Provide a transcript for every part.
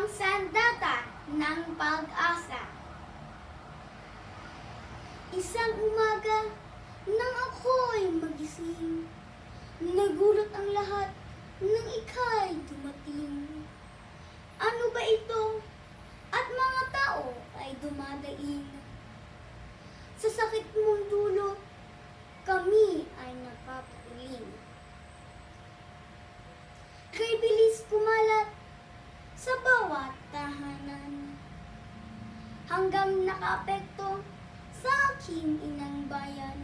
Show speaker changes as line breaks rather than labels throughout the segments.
Sandata ng Pag-asa. Isang umaga, nang ako'y magising, nagulat ang lahat nang ika'y dumating. Ano ba ito? At mga tao ay dumadaing. Sa sakit mong dulot, kami ay napapahiling. Kay bilis kumalat sa bawat tahanan, hanggang nakaapekto sa aking inang bayan.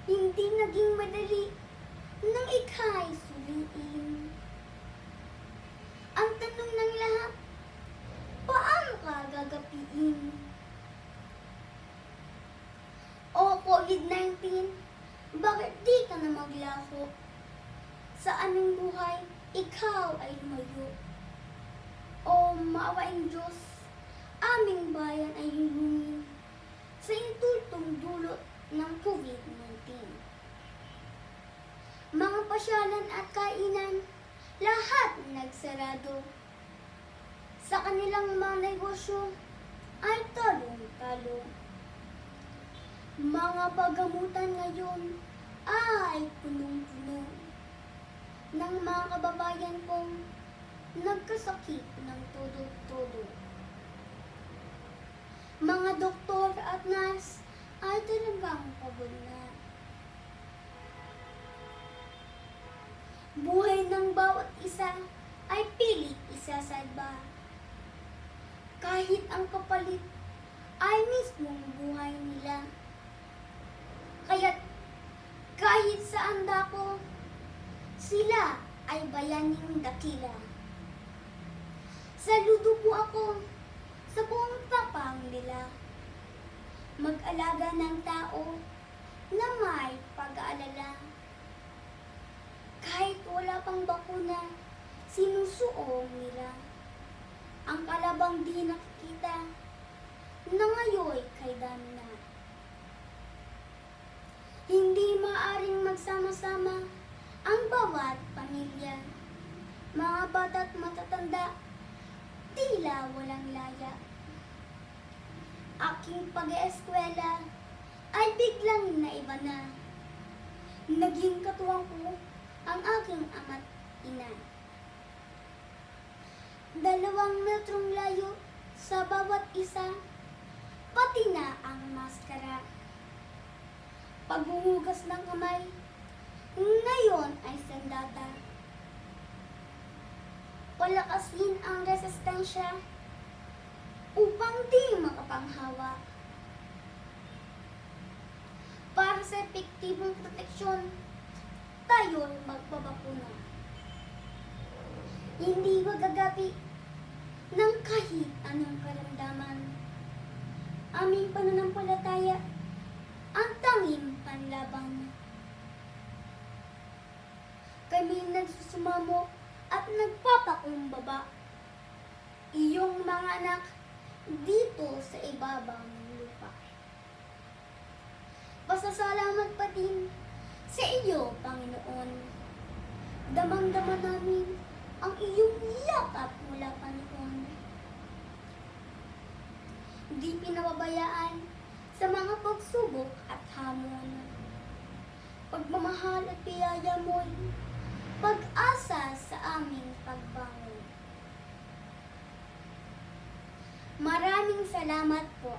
Hindi naging madali nang ika'y suliin. Ang tanong ng lahat, paano ka gagapiin? O COVID-19, bakit di ka na maglako? Sa anong buhay, ikaw ay lumayo. O maawaing Diyos, aming bayan ay hilungin sa intultong dulot ng COVID-19. Mga pasyalan at kainan, lahat nagsarado. Sa kanilang mga negosyo ay talong-talo. Mga paggamutan ngayon ay punong-puno ng mga kababayan kong nagkasakit ng todo-todo. Mga doktor at nurse ay talagang pagod na. Buhay ng bawat isa ay pilit isasalba. Kahit ang kapalit ay mismong buhay nila. Kaya't kahit saan dako, sila ay bayaning dakila. Saludo po ako sa buong tapang nila. Mag-alaga ng tao na may pag-aalala. Kahit wala pang bakuna, sinusuong nila ang kalabang di nakikita na ngayon kay dami na. Hindi maaring magsama-sama ang bawat pamilya, mga bata't matatanda, tila walang laya. Aking pag-eeskwela ay biglang naiba na. Naging katuwang ko ang aking ama't ina. 2 metrong layo sa bawat isa, pati na ang maskara. Paghuhugas ng kamay, ngayon ay sandata. Palakasin ang resistensya upang di makapanghawa. Para sa epektibong proteksyon, tayo'y magpabakuna. Hindi magagapi ng kahit anong karamdaman. Aming pananampalataya ang tanging panlaban. Kami nagsusumamo at nagpapakumbaba. Iyong mga anak dito sa ibabaw ng lupa. Pasasalamat pa din sa iyo, Panginoon. Damang-dama namin ang iyong yakap mula pa noon. Di pinababayaan sa mga pagsubok at hamon. Pagmamahal at biyaya mo'y pag-asa sa aming pagbangon. Maraming salamat po.